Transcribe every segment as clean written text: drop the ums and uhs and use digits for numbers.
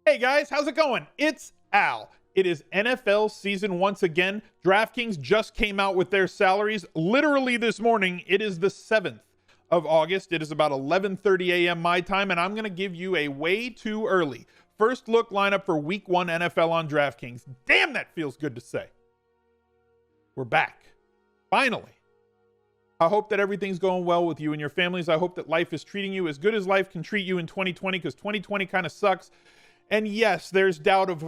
Hey guys, how's it going? It's Al. It is NFL season once again. DraftKings just came out with their salaries literally this morning. It is the 7th of August. It is about 11:30 a.m. my time, and I'm going to give you a way too early first look lineup for week 1 NFL on DraftKings. Damn, that feels good to say. We're back. Finally. I hope that everything's going well with you and your families. I hope that life is treating you as good as life can treat you in 2020, because 2020 kind of sucks. And yes, there's doubt of,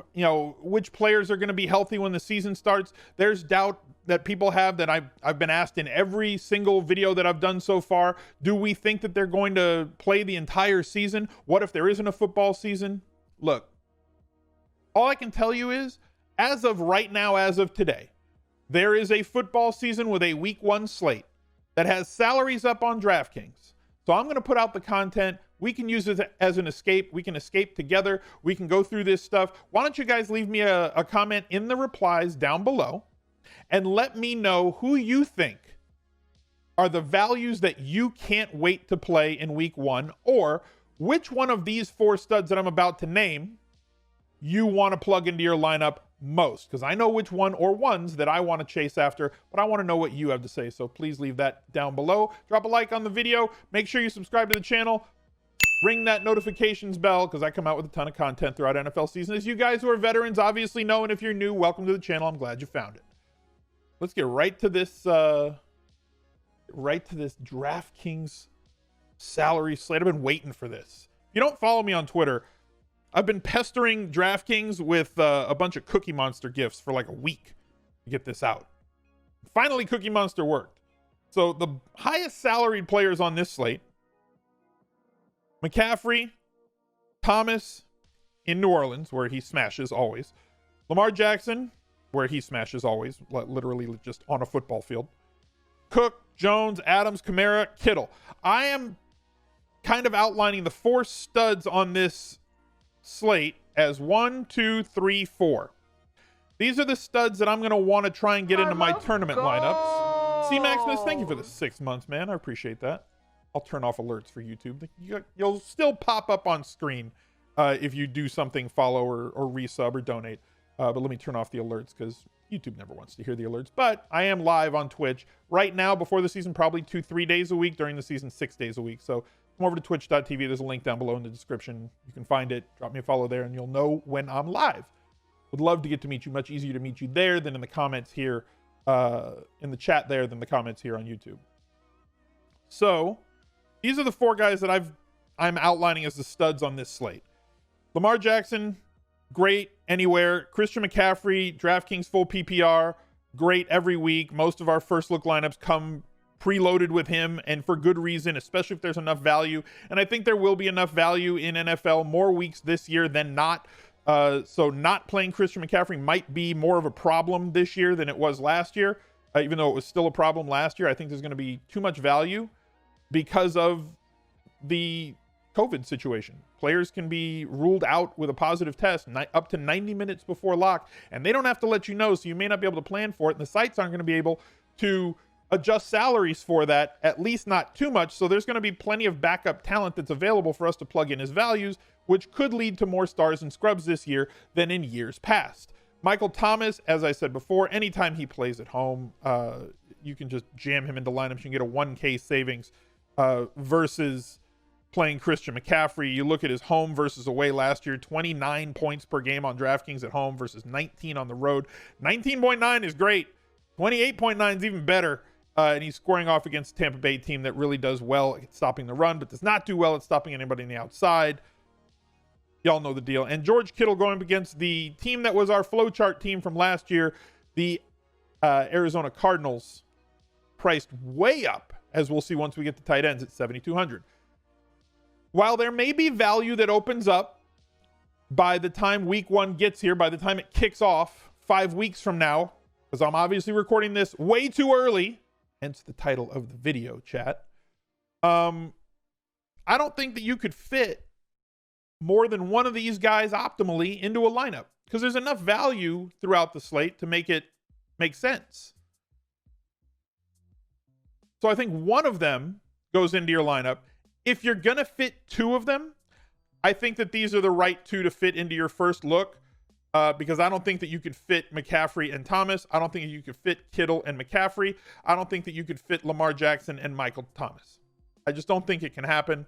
which players are going to be healthy when the season starts. There's doubt that people have that I've been asked in every single video that I've done so far. Do we think that they're going to play the entire season? What if there isn't a football season? Look, all I can tell you is, as of right now, as of today, there is a football season with a week 1 slate that has salaries up on DraftKings. So I'm going to put out the content. We can use it as an escape. We can escape together. We can go through this stuff. Why don't you guys leave me a comment in the replies down below and let me know who you think are the values that you can't wait to play in week 1, or which one of these 4 studs that I'm about to name you want to plug into your lineup most, because I know which one or ones that I want to chase after, but I want to know what you have to say. So please leave that down below. Drop a like on the video. Make sure you subscribe to the channel. Ring that notifications bell, because I come out with a ton of content throughout NFL season, as you guys who are veterans obviously know. And if you're new, welcome to the channel. I'm glad you found it. Let's get right to this DraftKings salary slate. I've been waiting for this. If you don't follow me on Twitter, I've been pestering DraftKings with a bunch of Cookie Monster gifts for like a week to get this out. Finally, Cookie Monster worked. So the highest salaried players on this slate: McCaffrey, Thomas in New Orleans, where he smashes always, Lamar Jackson, where he smashes always, literally just on a football field, Cook, Jones, Adams, Kamara, Kittle. I am kind of outlining the 4 studs on this slate as 1, 2, 3, 4. These are the studs that I'm going to want to try and get into my tournament lineups. C-Maximus, thank you for the 6 months, man. I appreciate that. I'll turn off alerts for YouTube. You'll still pop up on screen if you do something, follow or resub or donate. But let me turn off the alerts, because YouTube never wants to hear the alerts. But I am live on Twitch right now before the season, probably 2-3 days a week. During the season, 6 days a week. So come over to twitch.tv. There's a link down below in the description. You can find it. Drop me a follow there, and you'll know when I'm live. Would love to get to meet you. Much easier to meet you there than in the comments here, in the chat there, than the comments here on YouTube. So these are the 4 guys that I'm outlining as the studs on this slate. Lamar Jackson, great anywhere. Christian McCaffrey, DraftKings full PPR, great every week. Most of our first look lineups come preloaded with him, and for good reason, especially if there's enough value. And I think there will be enough value in NFL more weeks this year than not. So not playing Christian McCaffrey might be more of a problem this year than it was last year. Even though it was still a problem last year, I think there's going to be too much value because of the COVID situation. Players can be ruled out with a positive test up to 90 minutes before lock, and they don't have to let you know, so you may not be able to plan for it, and the sites aren't going to be able to adjust salaries for that, at least not too much. So there's going to be plenty of backup talent that's available for us to plug in as values, which could lead to more stars and scrubs this year than in years past. Michael Thomas, as I said before, anytime he plays at home, you can just jam him into lineups. You can get a 1K savings versus playing Christian McCaffrey. You look at his home versus away last year, 29 points per game on DraftKings at home versus 19 on the road. 19.9 is great. 28.9 is even better. And he's scoring off against a Tampa Bay team that really does well at stopping the run, but does not do well at stopping anybody on the outside. Y'all know the deal. And George Kittle going up against the team that was our flowchart team from last year, the Arizona Cardinals, priced way up, as we'll see once we get to tight ends, at 7,200. While there may be value that opens up by the time week 1 gets here, by the time it kicks off 5 weeks from now, because I'm obviously recording this way too early, hence the title of the video, chat. I don't think that you could fit more than one of these guys optimally into a lineup, because there's enough value throughout the slate to make it make sense. So I think one of them goes into your lineup. If you're going to fit 2 of them, I think that these are the right two to fit into your first look, because I don't think that you could fit McCaffrey and Thomas. I don't think you could fit Kittle and McCaffrey. I don't think that you could fit Lamar Jackson and Michael Thomas. I just don't think it can happen.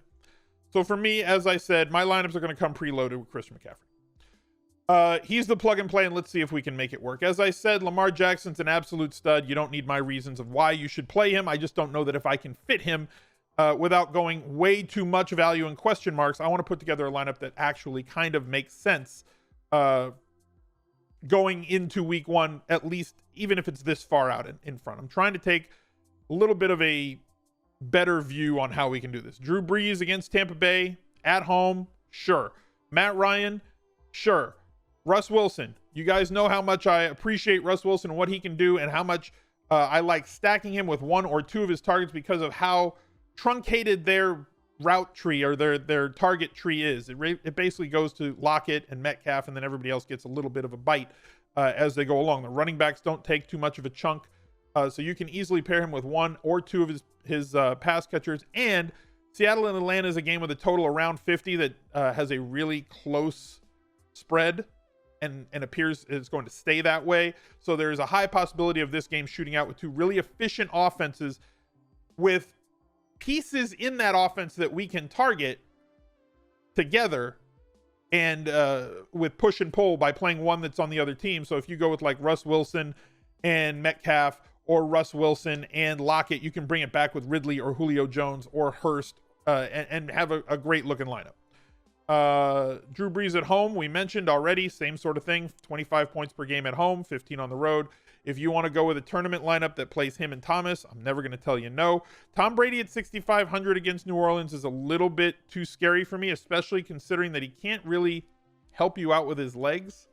So for me, as I said, my lineups are going to come preloaded with Christian McCaffrey. He's the plug and play, and let's see if we can make it work. As I said, Lamar Jackson's an absolute stud. You don't need my reasons of why you should play him. I just don't know that if I can fit him without going way too much value and question marks. I want to put together a lineup that actually kind of makes sense going into week one, at least, even if it's this far out in front. I'm trying to take a little bit of a better view on how we can do this. Drew Brees against Tampa Bay at home, sure. Matt Ryan, sure. Russ Wilson, you guys know how much I appreciate Russ Wilson and what he can do, and how much I like stacking him with one or two of his targets because of how truncated their route tree or their target tree is. It basically goes to Lockett and Metcalf, and then everybody else gets a little bit of a bite as they go along. The running backs don't take too much of a chunk, so you can easily pair him with one or two of his pass catchers. And Seattle and Atlanta is a game with a total around 50 that has a really close spread and appears it's going to stay that way. So there is a high possibility of this game shooting out with two really efficient offenses with pieces in that offense that we can target together, and with push and pull by playing one that's on the other team. So if you go with like Russ Wilson and Metcalf, or Russ Wilson and Lockett, you can bring it back with Ridley or Julio Jones or Hurst and have a great looking lineup. Drew Brees at home, we mentioned already, same sort of thing, 25 points per game at home, 15 on the road. If you want to go with a tournament lineup that plays him and Thomas, I'm never going to tell you no. Tom Brady at 6,500 against New Orleans is a little bit too scary for me, especially considering that he can't really help you out with his legs.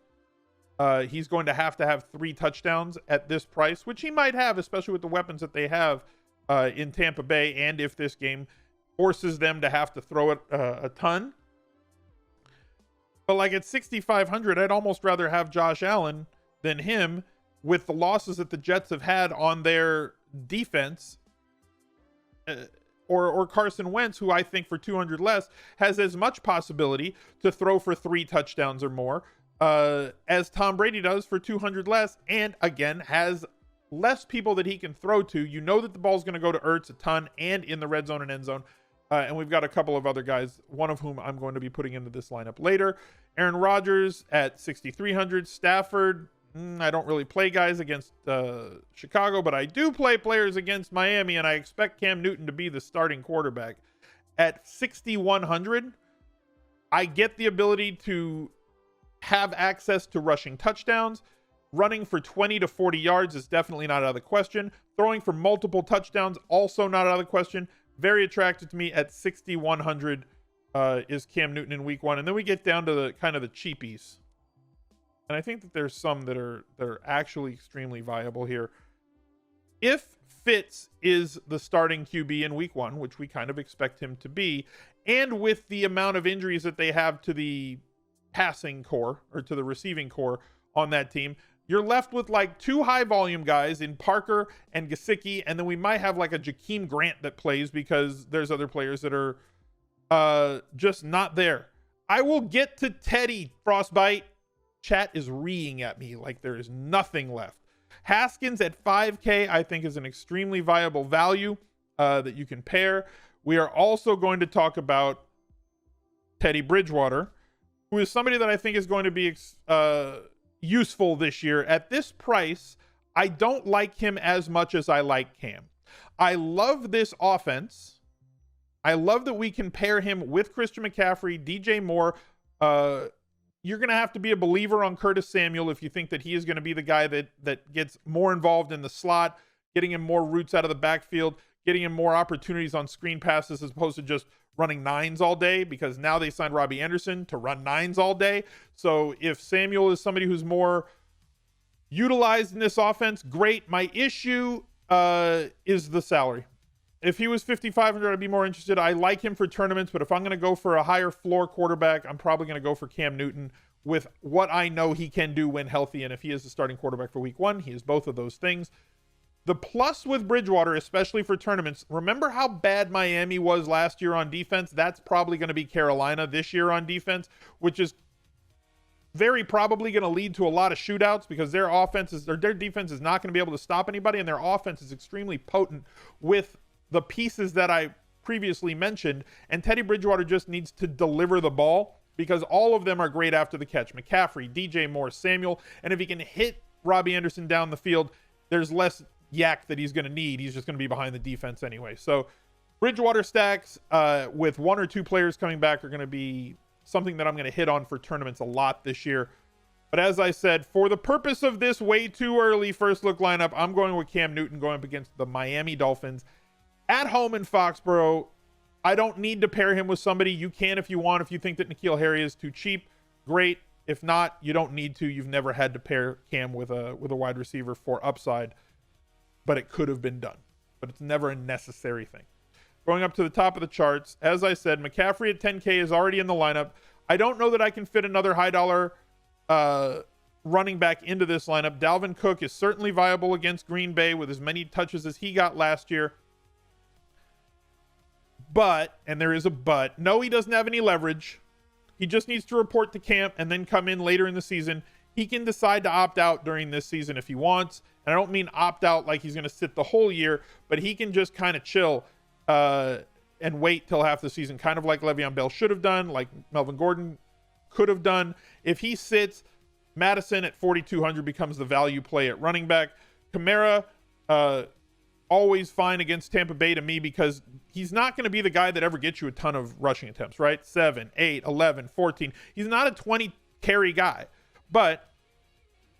He's going to have 3 touchdowns at this price, which he might have, especially with the weapons that they have in Tampa Bay, and if this game forces them to have to throw it a ton. But like at 6,500, I'd almost rather have Josh Allen than him, with the losses that the Jets have had on their defense, or Carson Wentz, who I think for 200 less has as much possibility to throw for 3 touchdowns or more as Tom Brady does for 200 less, and again has less people that he can throw to. You know that the ball's going to go to Ertz a ton and in the red zone and end zone. And we've got a couple of other guys, one of whom I'm going to be putting into this lineup later. Aaron Rodgers at 6,300. Stafford, I don't really play guys against Chicago, but I do play players against Miami, and I expect Cam Newton to be the starting quarterback. At 6,100, I get the ability to have access to rushing touchdowns. Running for 20 to 40 yards is definitely not out of the question. Throwing for multiple touchdowns, also not out of the question. Very attractive to me at 6,100 is Cam Newton in week one. And then we get down to the kind of the cheapies. And I think that there's some that are actually extremely viable here. If Fitz is the starting QB in week one, which we kind of expect him to be, and with the amount of injuries that they have to the passing core or to the receiving core on that team, you're left with like 2 high volume guys in Parker and Gesicki, and then we might have like a Jakeem Grant that plays because there's other players that are just not there. I will get to Teddy, Frostbite. Chat is reeing at me like there is nothing left. Haskins at 5K I think is an extremely viable value that you can pair. We are also going to talk about Teddy Bridgewater, who is somebody that I think is going to be useful this year. At this price, I don't like him as much as I like Cam. I love this offense. I love that we can pair him with Christian McCaffrey, DJ Moore. You're going to have to be a believer on Curtis Samuel if you think that he is going to be the guy that gets more involved in the slot, getting him more routes out of the backfield, getting him more opportunities on screen passes as opposed to just running 9s all day, because now they signed Robbie Anderson to run 9s all day. So if Samuel is somebody who's more utilized in this offense, great. My issue is the salary. If he was 5,500, I'd be more interested. I like him for tournaments, but if I'm going to go for a higher floor quarterback, I'm probably going to go for Cam Newton with what I know he can do when healthy. And if he is the starting quarterback for week one, he is both of those things. The plus with Bridgewater, especially for tournaments, remember how bad Miami was last year on defense? That's probably going to be Carolina this year on defense, which is very probably going to lead to a lot of shootouts because their defense is not going to be able to stop anybody, and their offense is extremely potent with the pieces that I previously mentioned. And Teddy Bridgewater just needs to deliver the ball because all of them are great after the catch. McCaffrey, DJ Moore, Samuel, and if he can hit Robbie Anderson down the field, there's less yak that he's going to need. He's just going to be behind the defense anyway. So Bridgewater stacks with 1 or 2 players coming back are going to be something that I'm going to hit on for tournaments a lot this year. But as I said, for the purpose of this way too early first look lineup, I'm going with Cam Newton going up against the Miami Dolphins at home in Foxborough. I don't need to pair him with somebody. You can if you want. If you think that N'Keal Harry is too cheap, great. If not, you don't need to. You've never had to pair Cam with a wide receiver for upside, but it could have been done. But it's never a necessary thing. Going up to the top of the charts, as I said, McCaffrey at 10K is already in the lineup. I don't know that I can fit another high dollar running back into this lineup. Dalvin Cook is certainly viable against Green Bay with as many touches as he got last year. But, and there is a but, no, he doesn't have any leverage. He just needs to report to camp and then come in later in the season. He can decide to opt out during this season if he wants. And I don't mean opt out like he's going to sit the whole year, but he can just kind of chill and wait till half the season, kind of like Le'Veon Bell should have done, like Melvin Gordon could have done. If he sits, Madison at 4,200 becomes the value play at running back. Kamara, always fine against Tampa Bay to me because he's not going to be the guy that ever gets you a ton of rushing attempts, right? 7, 8, 11, 14. He's not a 20 carry guy. But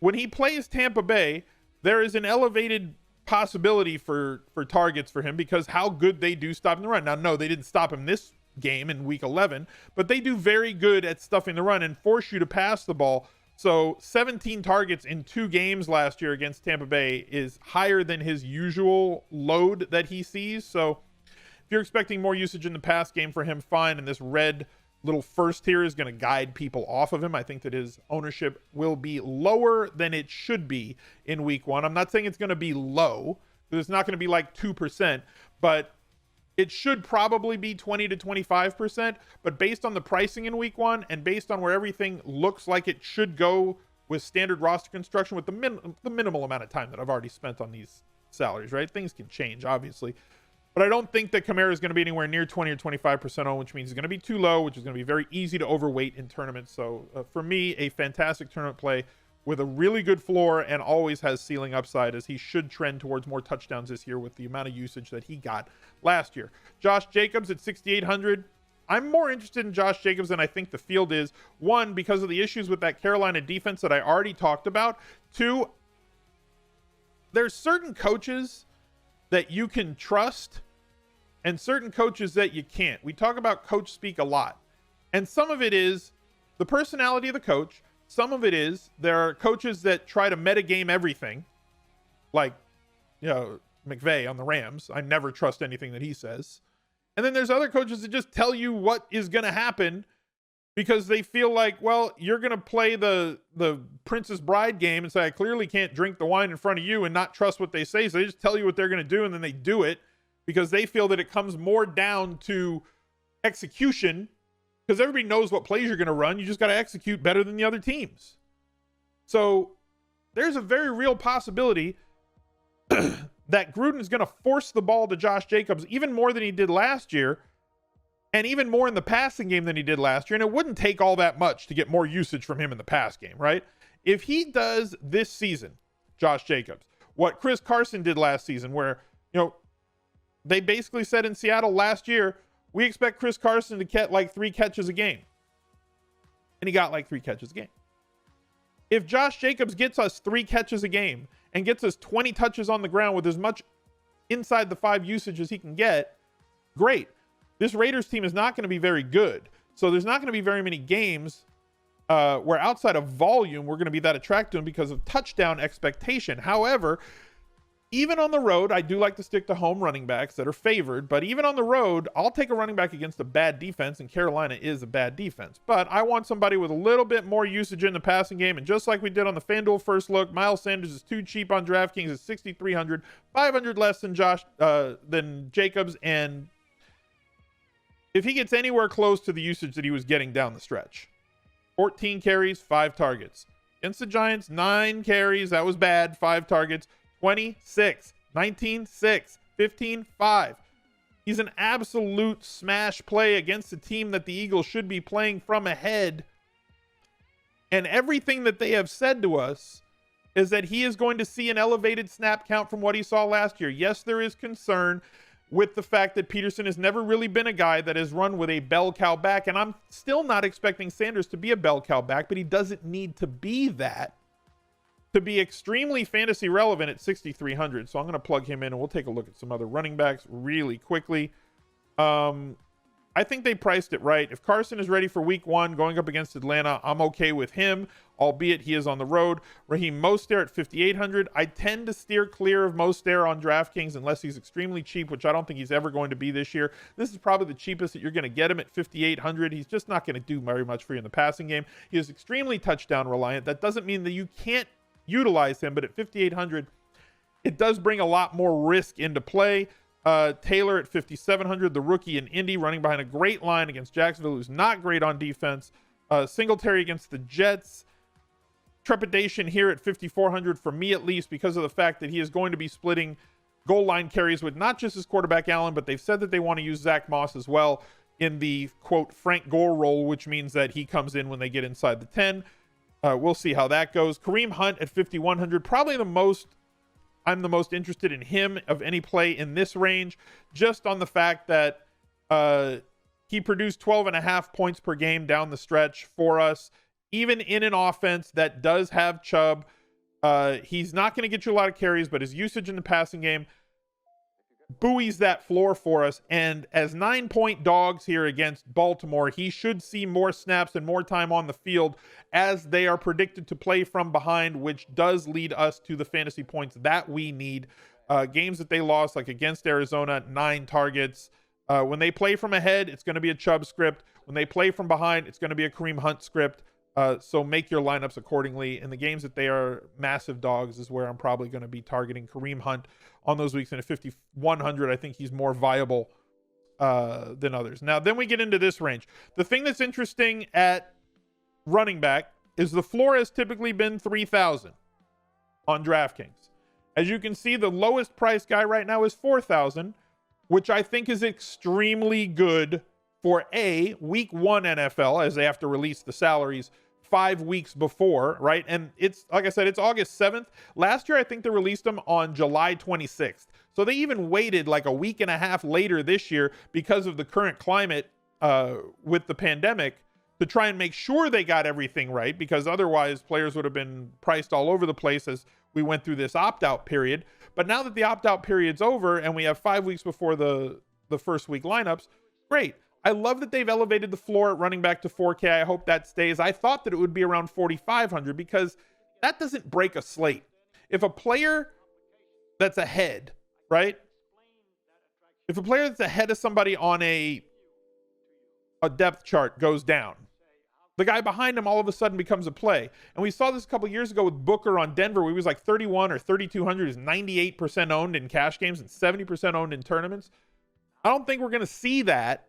when he plays Tampa Bay, there is an elevated possibility for targets for him because how good they do stopping the run. Now, no, they didn't stop him this game in week 11, but they do very good at stuffing the run and force you to pass the ball. So 17 targets in 2 games last year against Tampa Bay is higher than his usual load that he sees. So if you're expecting more usage in the pass game for him, fine. And this red little first tier is going to guide people off of him. I think that his ownership will be lower than it should be in week 1. I'm not saying it's going to be low because it's not going to be like 2%, but it should probably be 20 to 25%. But based on the pricing in week 1 and based on where everything looks like it should go with standard roster construction with the minimal amount of time that I've already spent on these salaries, right? Things can change, obviously. But I don't think that Kamara is going to be anywhere near 20 or 25% owned, which means he's going to be too low, which is going to be very easy to overweight in tournaments. So for me, a fantastic tournament play with a really good floor and always has ceiling upside, as he should trend towards more touchdowns this year with the amount of usage that he got last year. Josh Jacobs at 6,800. I'm more interested in Josh Jacobs than I think the field is. 1, because of the issues with that Carolina defense that I already talked about. 2, there's certain coaches that you can trust and certain coaches that you can't. We talk about coach speak a lot. And some of it is the personality of the coach. Some of it is there are coaches that try to metagame everything. Like, McVay on the Rams. I never trust anything that he says. And then there's other coaches that just tell you what is going to happen because they feel like, well, you're going to play the Princess Bride game and say, I clearly can't drink the wine in front of you and not trust what they say. So they just tell you what they're going to do and then they do it because they feel that it comes more down to execution because everybody knows what plays you're going to run. You just got to execute better than the other teams. So there's a very real possibility that Gruden is going to force the ball to Josh Jacobs even more than he did last year, and even more in the passing game than he did last year. And it wouldn't take all that much to get more usage from him in the pass game, right? If he does this season, Josh Jacobs, what Chris Carson did last season, where, they basically said in Seattle last year, we expect Chris Carson to get like 3 catches a game. And he got like 3 catches a game. If Josh Jacobs gets us 3 catches a game and gets us 20 touches on the ground with as much inside the 5 usage as he can get, great. This Raiders team is not going to be very good. So there's not going to be very many games where outside of volume, we're going to be that attracted to him because of touchdown expectation. However, Even on the road, I do like to stick to home running backs that are favored, but even on the road, I'll take a running back against a bad defense, and Carolina is a bad defense. But I want somebody with a little bit more usage in the passing game, and just like we did on the FanDuel first look, Miles Sanders is too cheap on DraftKings at 6,300, 500 less than Jacobs, and if he gets anywhere close to the usage that he was getting down the stretch, 14 carries, 5 targets. Against the Giants, 9 carries, that was bad, 5 targets. 26, 19, 6, 15, 5. He's an absolute smash play against a team that the Eagles should be playing from ahead. And everything that they have said to us is that he is going to see an elevated snap count from what he saw last year. Yes, there is concern with the fact that Peterson has never really been a guy that has run with a bell cow back. And I'm still not expecting Sanders to be a bell cow back, but he doesn't need to be that to be extremely fantasy relevant at 6,300. So I'm going to plug him in, and we'll take a look at some other running backs really quickly. I think they priced it right. If Carson is ready for week 1 going up against Atlanta, I'm okay with him, albeit he is on the road. Raheem Mostert at 5,800. I tend to steer clear of Mostert on DraftKings unless he's extremely cheap, which I don't think he's ever going to be this year. This is probably the cheapest that you're going to get him at 5,800. He's just not going to do very much for you in the passing game. He is extremely touchdown reliant. That doesn't mean that you can't utilize him, but at 5,800 it does bring a lot more risk into play. Taylor at 5,700, the rookie in Indy, running behind a great line against Jacksonville, who's not great on defense. Singletary against the Jets. Trepidation here at 5,400 for me, at least, because of the fact that he is going to be splitting goal line carries with not just his quarterback Allen, but they've said that they want to use Zach Moss as well in the quote Frank Gore role, which means that he comes in when they get inside the 10. We'll see how that goes. Kareem Hunt at 5,100, probably I'm the most interested in him of any play in this range, just on the fact that he produced 12.5 points per game down the stretch for us, even in an offense that does have Chubb. He's not going to get you a lot of carries, but his usage in the passing game buoys that floor for us. And as 9-point dogs here against Baltimore, he should see more snaps and more time on the field as they are predicted to play from behind, which does lead us to the fantasy points that we need. Games that they lost, like against Arizona, 9 targets. When they play from ahead, it's going to be a Chubb script. When they play from behind, it's going to be a Kareem Hunt script. So make your lineups accordingly. In the games that they are massive dogs is where I'm probably going to be targeting Kareem Hunt on those weeks. And at 5,100, I think he's more viable than others. Now, then we get into this range. The thing that's interesting at running back is the floor has typically been 3,000 on DraftKings. As you can see, the lowest price guy right now is 4,000, which I think is extremely good for a week 1 NFL, as they have to release the salaries 5 weeks before, right? And it's, like I said, it's August 7th. Last year, I think they released them on July 26th. So they even waited like a week and a half later this year because of the current climate with the pandemic to try and make sure they got everything right, because otherwise players would have been priced all over the place as we went through this opt-out period. But now that the opt-out period's over and we have 5 weeks before the first week lineups, great. I love that they've elevated the floor at running back to 4K. I hope that stays. I thought that it would be around 4,500 because that doesn't break a slate. If a player that's ahead, right? If a player that's ahead of somebody on a depth chart goes down, the guy behind him all of a sudden becomes a play. And we saw this a couple years ago with Booker on Denver, where he was like 31 or 3,200, is 98% owned in cash games and 70% owned in tournaments. I don't think we're going to see that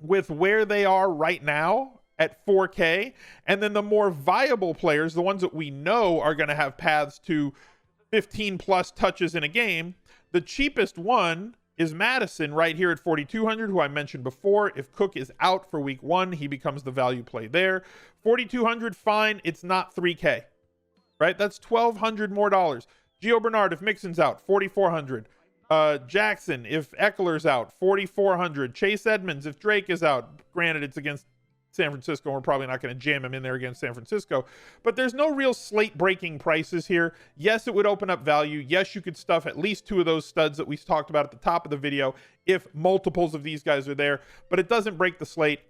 with where they are right now at 4K. And then the more viable players, the ones that we know are going to have paths to 15 plus touches in a game, the cheapest one is Madison right here at 4,200, who I mentioned before. If Cook is out for week 1, he becomes the value play there. 4,200, fine. It's not 3K, right? That's $1,200 more dollars. Gio Bernard, if Mixon's out, 4,400. Jackson, if Eckler's out, 4,400. Chase Edmonds, if Drake is out. Granted, it's against San Francisco. We're probably not going to jam him in there against San Francisco. But there's no real slate-breaking prices here. Yes, it would open up value. Yes, you could stuff at least 2 of those studs that we talked about at the top of the video if multiples of these guys are there. But it doesn't break the slate.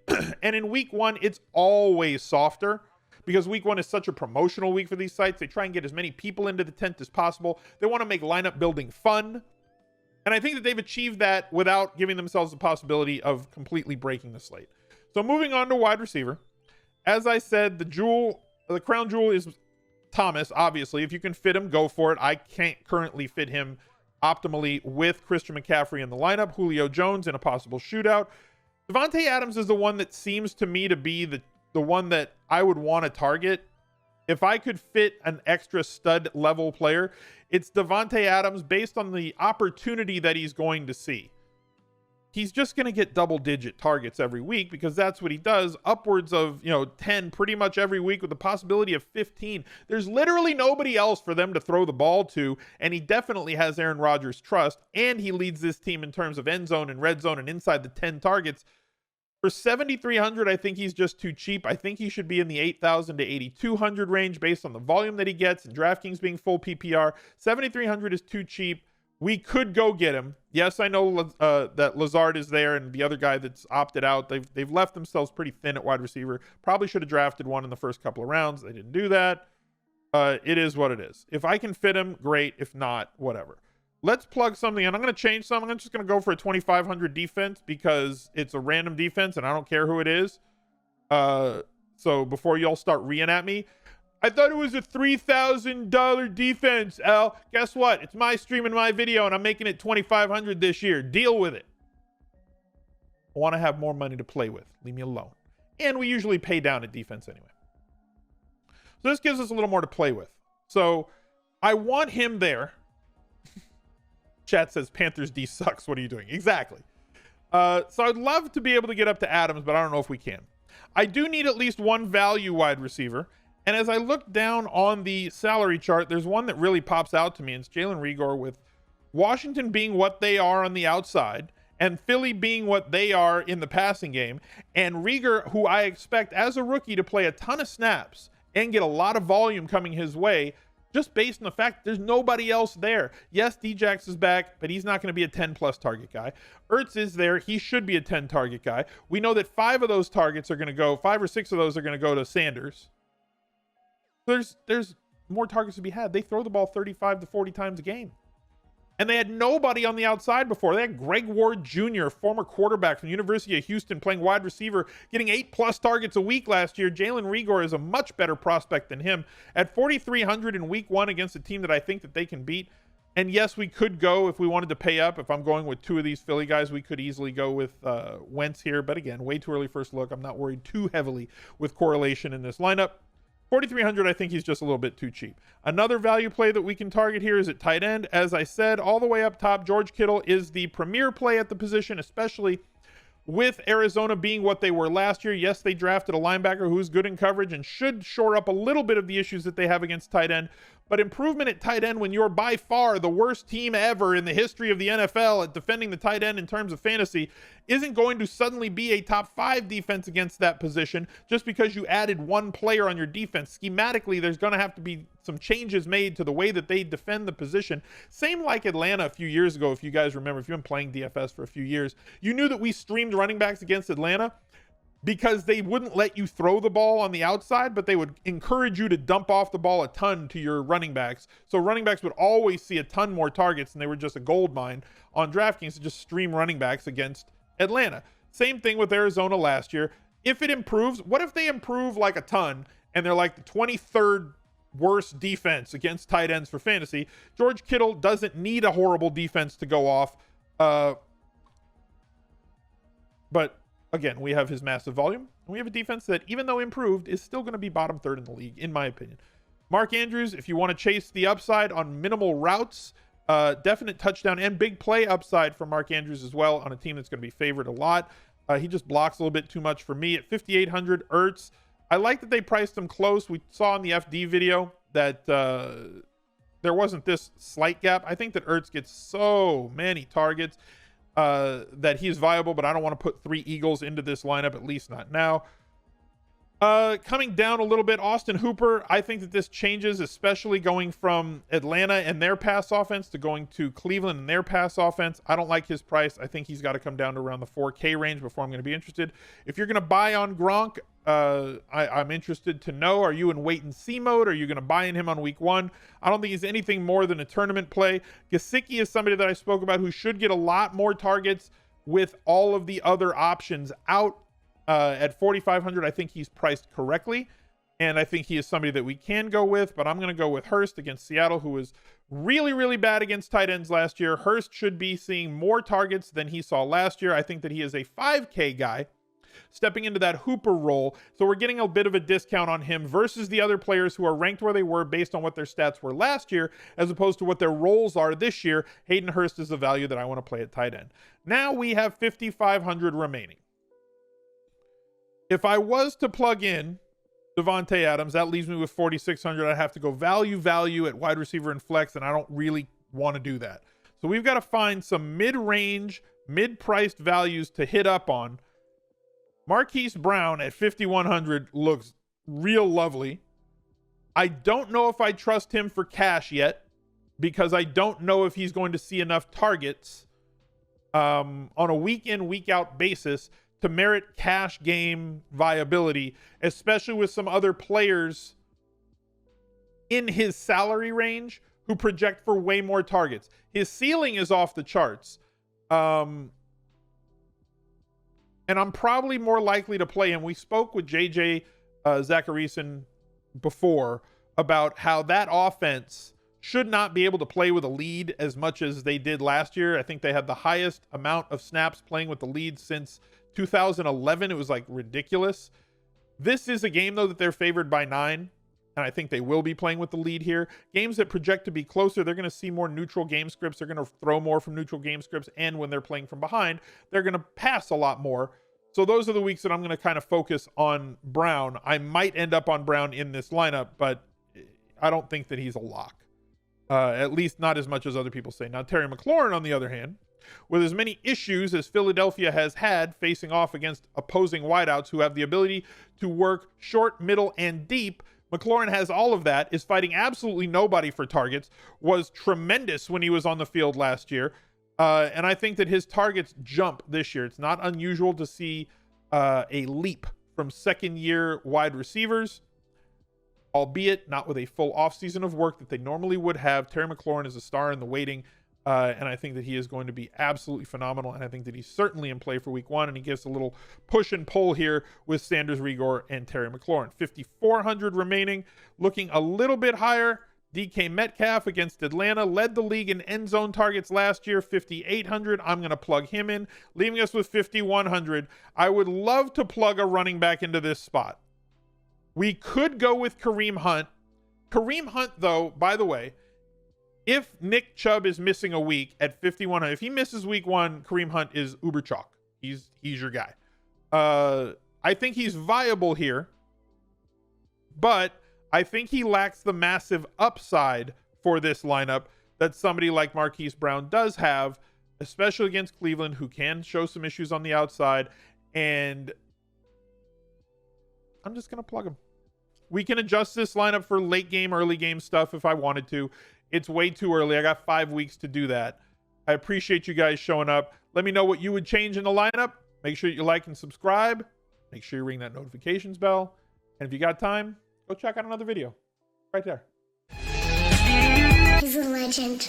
And in week 1, it's always softer. because week 1 is such a promotional week for these sites. They try and get as many people into the tent as possible. They want to make lineup building fun. And I think that they've achieved that without giving themselves the possibility of completely breaking the slate. So moving on to wide receiver. As I said, the crown jewel is Thomas, obviously. If you can fit him, go for it. I can't currently fit him optimally with Christian McCaffrey in the lineup, Julio Jones in a possible shootout. Davante Adams is the one that seems to me to be the one that I would want to target. If I could fit an extra stud level player, it's Davante Adams based on the opportunity that he's going to see. He's just going to get double-digit targets every week because that's what he does, upwards of 10 pretty much every week with the possibility of 15. There's literally nobody else for them to throw the ball to, and he definitely has Aaron Rodgers' trust, and he leads this team in terms of end zone and red zone and inside the 10 targets. For 7,300, I think he's just too cheap. I think he should be in the 8,000 to 8,200 range based on the volume that he gets and DraftKings being full PPR. 7,300 is too cheap. We could go get him. Yes, I know that Lazard is there and the other guy that's opted out. They've left themselves pretty thin at wide receiver. Probably should have drafted one in the first couple of rounds. They didn't do that. It is what it is. If I can fit him, great. If not, whatever. Let's plug something in. I'm going to change something. I'm just going to go for a 2,500 defense because it's a random defense and I don't care who it is. So before y'all start reeing at me, I thought it was a $3,000 defense, Al. Guess what? It's my stream and my video, and I'm making it $2,500 this year. Deal with it. I want to have more money to play with. Leave me alone. And we usually pay down at defense anyway. So this gives us a little more to play with. So I want him there. Chat says Panthers D sucks. What are you doing? Exactly. So I'd love to be able to get up to Adams, but I don't know if we can. I do need at least one value wide receiver. And as I look down on the salary chart, there's one that really pops out to me. And it's Jalen Reagor, with Washington being what they are on the outside and Philly being what they are in the passing game. And Reagor, who I expect as a rookie to play a ton of snaps and get a lot of volume coming his way, just based on the fact there's nobody else there. Yes, Djax is back, but he's not going to be a 10-plus target guy. Ertz is there. He should be a 10-target guy. We know that 5 of those targets are going to go, 5 or 6 of those are going to go to Sanders. There's more targets to be had. They throw the ball 35 to 40 times a game. And they had nobody on the outside before. They had Greg Ward Jr., former quarterback from the University of Houston, playing wide receiver, getting 8+ targets a week last year. Jalen Reagor is a much better prospect than him. At 4,300 in week 1 against a team that I think that they can beat. And yes, we could go if we wanted to pay up. If I'm going with 2 of these Philly guys, we could easily go with Wentz here. But again, way too early first look. I'm not worried too heavily with correlation in this lineup. 4,300, I think he's just a little bit too cheap. Another value play that we can target here is at tight end. As I said, all the way up top, George Kittle is the premier play at the position, especially with Arizona being what they were last year. Yes, they drafted a linebacker who's good in coverage and should shore up a little bit of the issues that they have against tight end. But improvement at tight end when you're by far the worst team ever in the history of the NFL at defending the tight end in terms of fantasy isn't going to suddenly be a top 5 defense against that position just because you added one player on your defense. Schematically, there's going to have to be some changes made to the way that they defend the position. Same like Atlanta a few years ago, if you guys remember, if you've been playing DFS for a few years, you knew that we streamed running backs against Atlanta because they wouldn't let you throw the ball on the outside, but they would encourage you to dump off the ball a ton to your running backs. So running backs would always see a ton more targets, and they were just a gold mine on DraftKings to just stream running backs against Atlanta. Same thing with Arizona last year. If it improves, what if they improve like a ton and they're like the 23rd worst defense against tight ends for fantasy? George Kittle doesn't need a horrible defense to go off. But again, we have his massive volume, and we have a defense that, even though improved, is still going to be bottom 3rd in the league, in my opinion. Mark Andrews, if you want to chase the upside on minimal routes, definite touchdown and big play upside for Mark Andrews as well on a team that's going to be favored a lot. He just blocks a little bit too much for me. At 5,800, Ertz, I like that they priced him close. We saw in the FD video that there wasn't this slight gap. I think that Ertz gets so many targets that he's viable, but I don't want to put 3 Eagles into this lineup, at least not now. Coming down a little bit, Austin Hooper. I think that this changes, especially going from Atlanta and their pass offense to going to Cleveland and their pass offense. I don't like his price. I think he's got to come down to around the 4K range before I'm going to be interested. If you're going to buy on Gronk, I'm interested to know, are you in wait and see mode? Are you going to buy in him on week 1? I don't think he's anything more than a tournament play. Gesicki is somebody that I spoke about who should get a lot more targets with all of the other options out. At 4,500, I think he's priced correctly, and I think he is somebody that we can go with, but I'm going to go with Hurst against Seattle, who was really, really bad against tight ends last year. Hurst should be seeing more targets than he saw last year. I think that he is a 5K guy stepping into that Hooper role, so we're getting a bit of a discount on him versus the other players who are ranked where they were based on what their stats were last year, as opposed to what their roles are this year. Hayden Hurst is the value that I want to play at tight end. Now we have 5,500 remaining. If I was to plug in Davante Adams, that leaves me with 4,600. I'd have to go value at wide receiver and flex, and I don't really want to do that. So we've got to find some mid-range, mid-priced values to hit up on. Marquise Brown at 5,100 looks real lovely. I don't know if I trust him for cash yet, because I don't know if he's going to see enough targets on a week-in, week-out basis to merit cash game viability, especially with some other players in his salary range who project for way more targets. His ceiling is off the charts. And I'm probably more likely to play him. We spoke with JJ Zacharyson before about how that offense should not be able to play with a lead as much as they did last year. I think they had the highest amount of snaps playing with the lead since 2011. It was like ridiculous. This is a game though that they're favored by 9, and I think they will be playing with the lead here. Games that project to be closer, they're going to see more neutral game scripts. They're going to throw more from neutral game scripts, and when they're playing from behind, they're going to pass a lot more. So those are the weeks that I'm going to kind of focus on Brown. I might end up on Brown in this lineup, but I don't think that he's a lock. At least not as much as other people say. Now, Terry McLaurin, on the other hand, with as many issues as Philadelphia has had facing off against opposing wideouts who have the ability to work short, middle, and deep, McLaurin has all of that, is fighting absolutely nobody for targets, was tremendous when he was on the field last year, and I think that his targets jump this year. It's not unusual to see a leap from second-year wide receivers, albeit not with a full offseason of work that they normally would have. Terry McLaurin is a star in the waiting. And I think that he is going to be absolutely phenomenal. And I think that he's certainly in play for week 1. And he gives a little push and pull here with Sanders, Rigor, and Terry McLaurin. 5,400 remaining. Looking a little bit higher. DK Metcalf against Atlanta. Led the league in end zone targets last year. 5,800. I'm going to plug him in. Leaving us with 5,100. I would love to plug a running back into this spot. We could go with Kareem Hunt. Kareem Hunt, though, by the way, if Nick Chubb is missing a week at 5,100, if he misses week 1, Kareem Hunt is uber chalk. He's your guy. I think he's viable here, but I think he lacks the massive upside for this lineup that somebody like Marquise Brown does have, especially against Cleveland, who can show some issues on the outside. And I'm just going to plug him. We can adjust this lineup for late game, early game stuff if I wanted to. It's way too early. I got 5 weeks to do that. I appreciate you guys showing up. Let me know what you would change in the lineup. Make sure you like and subscribe. Make sure you ring that notifications bell. And if you got time, go check out another video right there. He's a legend.